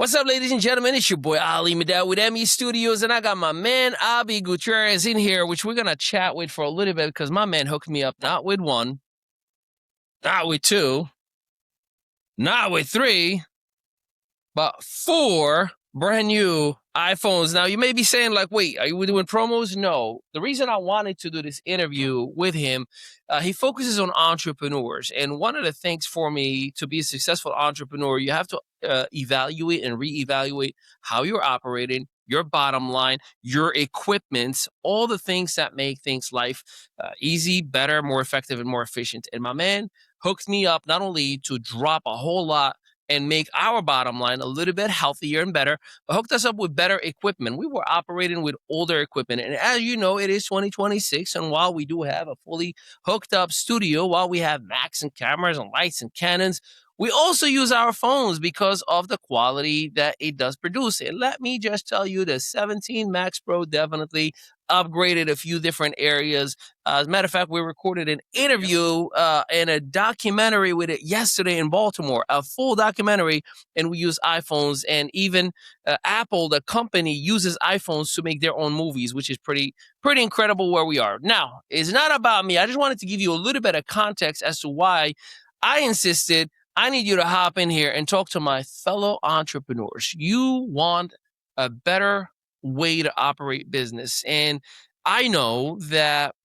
What's up, ladies and gentlemen? It's your boy Ali Mehdaoui with ME Studios, and I got my man Gutierrez in here, which we're gonna chat with for a little bit because my man hooked me up not with one, not with two, not with three, but four brand new iPhones. Now, you may be saying, like, wait, are you doing promos? No. The reason I wanted to do this interview with him, he focuses on entrepreneurs. And one of the things for me to be a successful entrepreneur, you have to evaluate and reevaluate how you're operating, your bottom line, your equipment, all the things that make things life easy, better, more effective, and more efficient. And my man hooked me up not only to drop a whole lot and make our bottom line a little bit healthier and better, but hooked us up with better equipment. We were operating with older equipment. And as you know, it is 2026. And while we do have a fully hooked up studio, while we have Macs and cameras and lights and cannons, we also use our phones because of the quality that it does produce. And let me just tell you, the 17 Max Pro definitely upgraded a few different areas. As a matter of fact, we recorded an interview and a documentary with it yesterday in Baltimore, a full documentary, and we use iPhones. And even Apple, the company, uses iPhones to make their own movies, which is pretty incredible where we are. Now, it's not about me. I just wanted to give you a little bit of context as to why I insisted I need you to hop in here and talk to my fellow entrepreneurs. You want a better way to operate business. And I know that,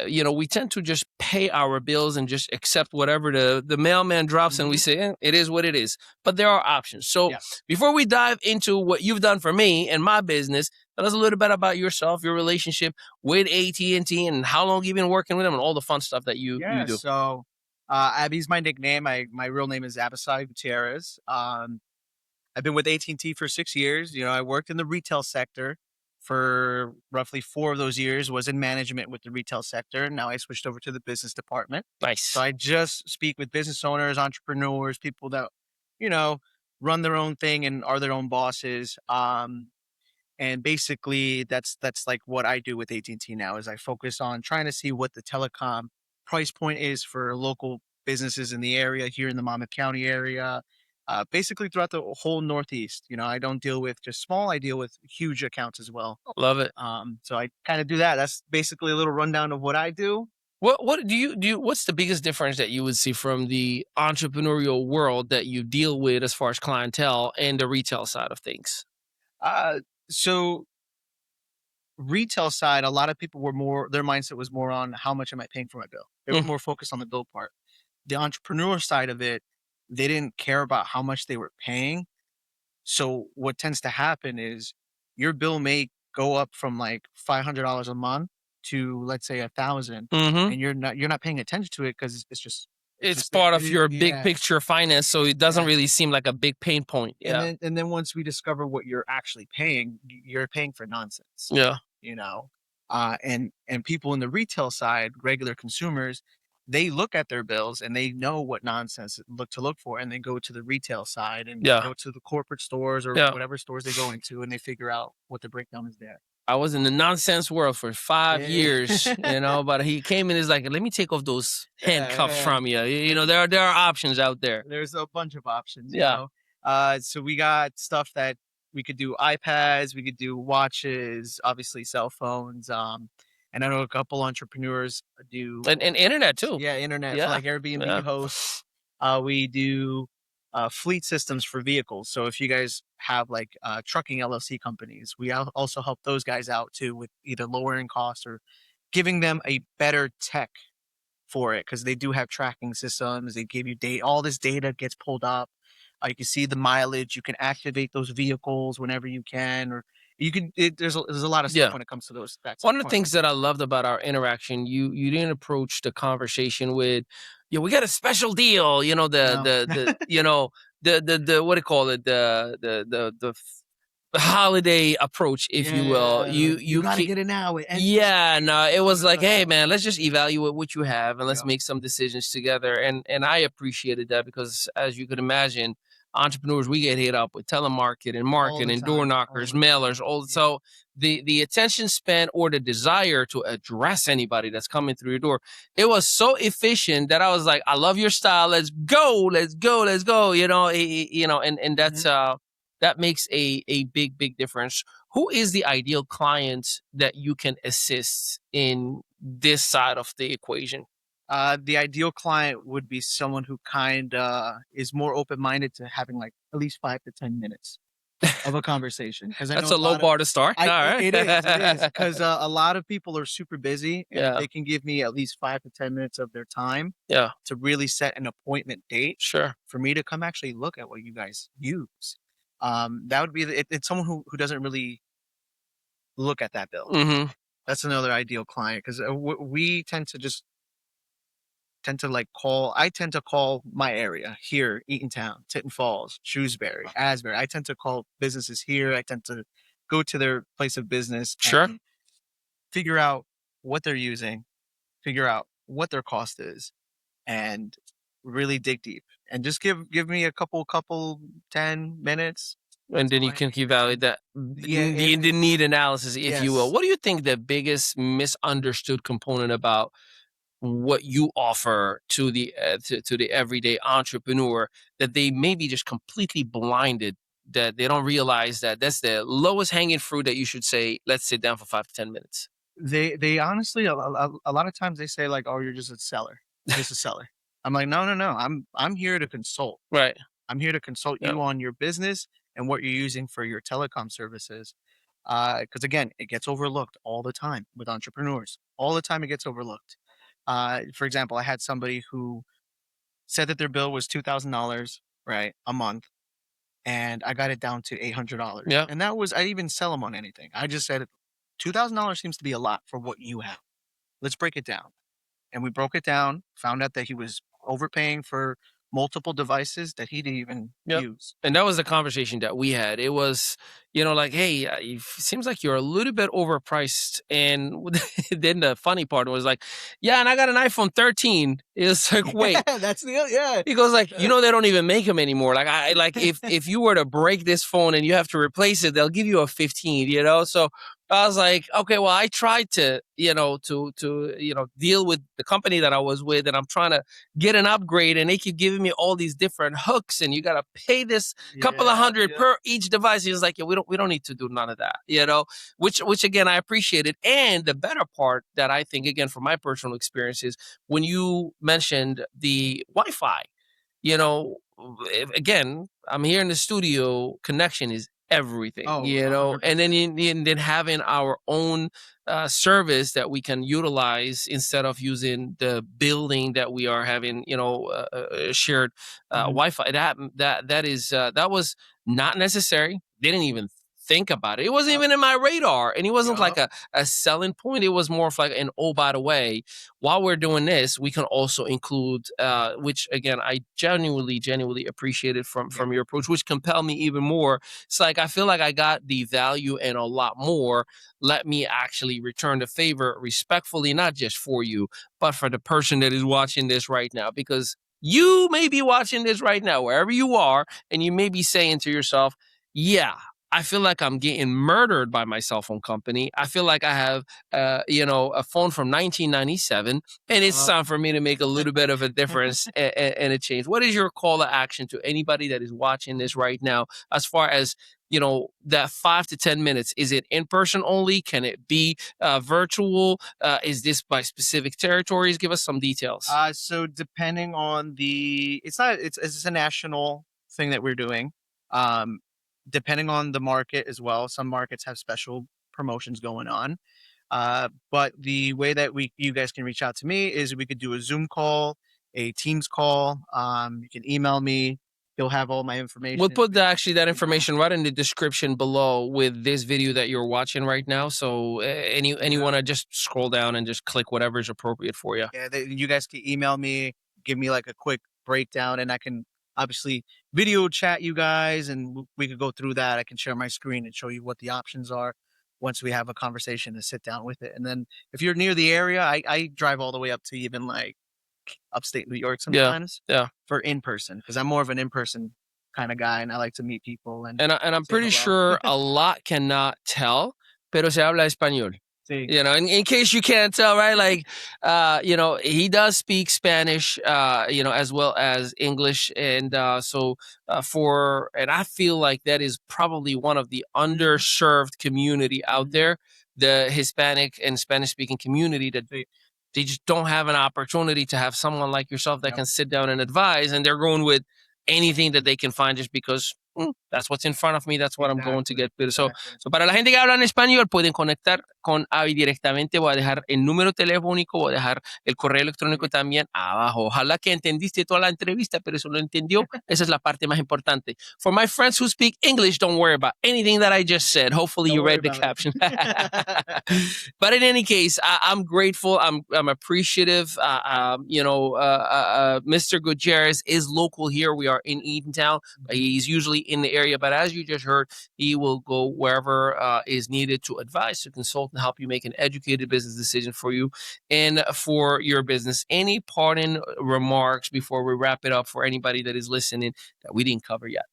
we tend to just pay our bills and just accept whatever the mailman drops and we say, it is what it is. But there are options. So before we dive into what you've done for me and my business, tell us a little bit about yourself, your relationship with AT&T, and how long you've been working with them and all the fun stuff that you do. So Abby's my nickname. My real name is Abisai Gutierrez. I've been with AT&T for 6 years. I worked in the retail sector for roughly 4 of those years, was in management with the retail sector. Now I switched over to the business department. Nice. So I just speak with business owners, entrepreneurs, people that, run their own thing and are their own bosses. And basically that's like what I do with AT&T now is I focus on trying to see what the telecom price point is for local businesses in the area here in the Monmouth County area, basically throughout the whole Northeast. I don't deal with just small, I deal with huge accounts as well. Love it. So I kind of do that. That's basically a little rundown of what I do. What do you what's the biggest difference that you would see from the entrepreneurial world that you deal with as far as clientele and the retail side of things? So retail side, a lot of people were their mindset was more on how much am I paying for my bill. They were more focused on the bill part. The entrepreneur side of it, they didn't care about how much they were paying. So what tends to happen is your bill may go up from like $500 a month to, let's say, $1,000, and you're not paying attention to it because it's part of your big picture finance, so it doesn't really seem like a big pain point. Yeah. And then once we discover what you're actually paying, you're paying for nonsense. Yeah. And people in the retail side, regular consumers, they look at their bills and they know what nonsense to look for, and they go to the retail side and go to the corporate stores or whatever stores they go into, and they figure out what the breakdown is there. I was in the nonsense world for 5 years, but he came in and is like, let me take off those handcuffs from you. There are options out there. There's a bunch of options. So we got stuff that we could do iPads, we could do watches, obviously cell phones. And I know a couple entrepreneurs do and internet too. Yeah, internet for like Airbnb hosts. We do fleet systems for vehicles. So if you guys have like trucking LLC companies, we also help those guys out too with either lowering costs or giving them a better tech for it, because they do have tracking systems. They give you data. All this data gets pulled up. You can see the mileage. You can activate those vehicles whenever you can, or you can. There's a lot of stuff when it comes to those. One of the things that I loved about our interaction, you didn't approach the conversation with, we got a special deal. The what do you call it? The holiday approach, if you will. You gotta get it now. It was like, hey man, let's just evaluate what you have and let's make some decisions together. And I appreciated that because, as you could imagine, entrepreneurs, we get hit up with telemarketing, marketing, door knockers, mailers. So the attention span or the desire to address anybody that's coming through your door, it was so efficient that I was like, I love your style. Let's go. And that's that makes a big difference. Who is the ideal client that you can assist in this side of the equation? The ideal client would be someone who is more open-minded to having like at least 5 to 10 minutes of a conversation. Because I know That's a low bar to start. All right. it is because a lot of people are super busy, and if Yeah. they can give me at least 5 to 10 minutes of their time, Yeah. to really set an appointment date, Sure. for me to come actually look at what you guys use, that would be it's someone who doesn't really look at that bill. Mm-hmm. That's another ideal client because we tend to like call. I tend to call my area here, Eatontown, Tinton Falls, Shrewsbury, Asbury. I tend to call businesses here. I tend to go to their place of business Sure. and figure out what they're using, figure out what their cost is, and really dig deep. And just give me a couple 10 minutes. And That's then all you I can need. evaluate that Yeah, the need analysis, if you will. yes. What do you think the biggest misunderstood component about what you offer to the everyday entrepreneur, that they may be just completely blinded, that they don't realize that that's the lowest hanging fruit, that you should say, let's sit down for 5 to 10 minutes? They honestly a lot of times they say like, "Oh, you're just a seller. You're just a seller." I'm like, "No, no, no. I'm here to consult. Right. I'm here to consult Yeah. you on your business and what you're using for your telecom services." Because again, it gets overlooked all the time with entrepreneurs. All the time, it gets overlooked. For example, I had somebody who said that their bill was $2,000, right, a month, and I got it down to $800. Yeah. And that was I didn't even sell them on anything. I just said $2,000 seems to be a lot for what you have. Let's break it down. And we broke it down, found out that he was overpaying for multiple devices that he didn't even Yep. use. And that was the conversation that we had. It was, like, hey, it seems like you're a little bit overpriced. And then the funny part was like, yeah, and I got an iPhone 13. It's like, wait. Yeah, that's the yeah. He goes like, they don't even make them anymore. Like, I like, if you were to break this phone and you have to replace it, they'll give you a 15. So I was like, okay, well, I tried to, deal with the company that I was with, and I'm trying to get an upgrade, and they keep giving me all these different hooks, and you got to pay this couple of hundred per each device. He was like, yeah, we don't need to do none of that, which again, I appreciated. And the better part that I think, again, from my personal experience, is when you mentioned the Wi-Fi. Again, I'm here in the studio. Connection is everything. Oh, And 100%. then having our own service that we can utilize instead of using the building that we are having, shared Mhm. Wi-Fi. That was not necessary. They didn't even think about it. It wasn't Yup, even in my radar, and it wasn't like yup. a selling point. It was more of like an, oh, by the way, while we're doing this, we can also include, which again, I genuinely appreciated Yeah. from your approach, which compelled me even more. It's like, I feel like I got the value and a lot more. Let me actually return the favor respectfully, not just for you, but for the person that is watching this right now, because you may be watching this right now, wherever you are, and you may be saying to yourself, yeah, I feel like I'm getting murdered by my cell phone company. I feel like I have, a phone from 1997, and it's time for me to make a little bit of a difference and a change. What is your call to action to anybody that is watching this right now, as far as, that 5 to 10 minutes? Is it in person only? Can it be virtual? Is this by specific territories? Give us some details. So depending on it's a national thing that we're doing. Um, Depending on the market as well. Some markets have special promotions going on. But the way that you guys can reach out to me is we could do a Zoom call, a Teams call. You can email me. You'll have all my information. We'll put that information right in the description below with this video that you're watching right now. So anyone, to just scroll down and just click whatever is appropriate for you. Yeah, you guys can email me, give me like a quick breakdown, and I can obviously video chat you guys, and we could go through that. I can share my screen and show you what the options are once we have a conversation and sit down with it. And then if you're near the area, I drive all the way up to even like upstate New York Yeah, sometimes yeah. for in person, because I'm more of an in person kind of guy, and I like to meet people and And I'm say pretty hello. sure a lot cannot tell, pero se habla español. You know, in case you can't tell, right? Like, you know, he does speak Spanish, you know, as well as English. And and I feel like that is probably one of the underserved community out there, the Hispanic and Spanish speaking community, that they just don't have an opportunity to have someone like yourself that can sit down and advise, and they're going with anything that they can find just because that's what's in front of me, that's what I'm going to get. So para la gente que habla en español, pueden conectar con Avi directamente. Voy a dejar el número telefónico, voy a dejar el correo electrónico también abajo. Ojalá que entendiste toda la entrevista, pero eso lo entendió. Esa es la parte más importante. For my friends who speak English, don't worry about anything that I just said. Hopefully you read the caption. But in any case, I'm grateful. I'm appreciative. You know, Mr. Gutierrez is local here. We are in Eatontown. He's usually in the area, but as you just heard, he will go wherever is needed to advise, to consult, and help you make an educated business decision for you and for your business. Any parting remarks before we wrap it up for anybody that is listening that we didn't cover yet?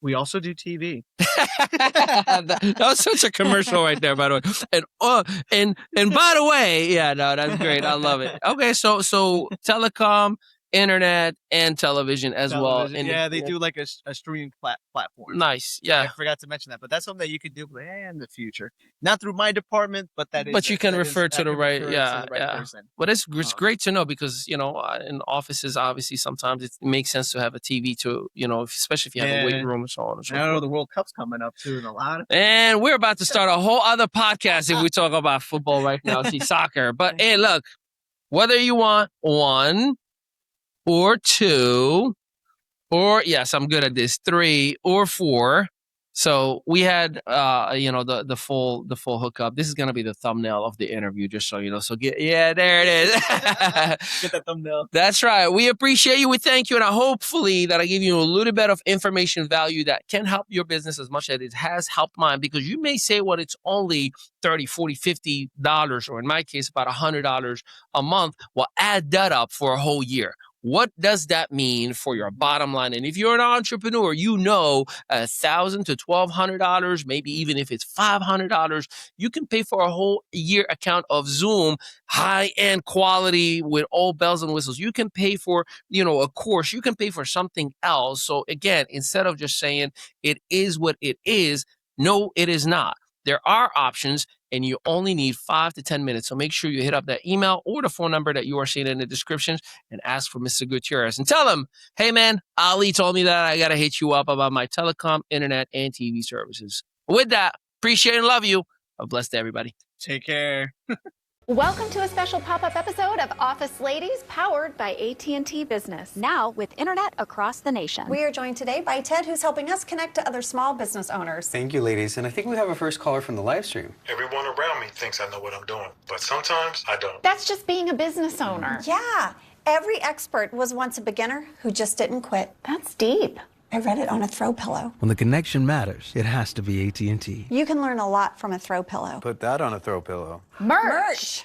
We also do TV. that was such a commercial right there, by the way. And by the way, yeah, no, that's great. I love it. Okay, so telecom, internet, and television as well. And yeah, they do like a streaming platform. Nice. Yeah. I forgot to mention that, but that's something that you could do in the future. Not through my department, but that is. But you can refer to the right, person. But it's great to know, because, you know, in offices, obviously, sometimes it makes sense to have a TV to, you know, especially if you have a weight room and so on and so forth. I know the World Cup's coming up too, and a lot of. And we're about to start a whole other podcast if we talk about football right now. See, soccer. But hey, look, whether you want one or two, or yes, I'm good at this, 3 or 4. So we had, you know, the full hookup. This is gonna be the thumbnail of the interview, just so you know. So there it is. Get that thumbnail. That's right. We appreciate you. We thank you, and hopefully that I give you a little bit of information value that can help your business as much as it has helped mine. Because you may say, well, it's only $30, $40, $50, or in my case, about $100 a month. Well, add that up for a whole year. What does that mean for your bottom line? And if you're an entrepreneur, you know, $1,000 to $1,200, maybe even if it's $500, you can pay for a whole year account of Zoom, high-end quality with all bells and whistles. You can pay for, you know, a course. You can pay for something else. So again, instead of just saying it is what it is, no, it is not. There are options, and you only need 5 to 10 minutes. So make sure you hit up that email or the phone number that you are seeing in the descriptions and ask for Mr. Gutierrez. And tell him, hey, man, Ali told me that I got to hit you up about my telecom, internet, and TV services. With that, appreciate and love you. God bless to everybody. Take care. Welcome to a special pop-up episode of Office Ladies, powered by AT&T Business. Now with internet across the nation. We are joined today by Ted, who's helping us connect to other small business owners. Thank you, ladies. And I think we have our first caller from the live stream. Everyone around me thinks I know what I'm doing, but sometimes I don't. That's just being a business owner. Yeah. Every expert was once a beginner who just didn't quit. That's deep. I read it on a throw pillow. When the connection matters, it has to be AT&T. You can learn a lot from a throw pillow. Put that on a throw pillow. Merch.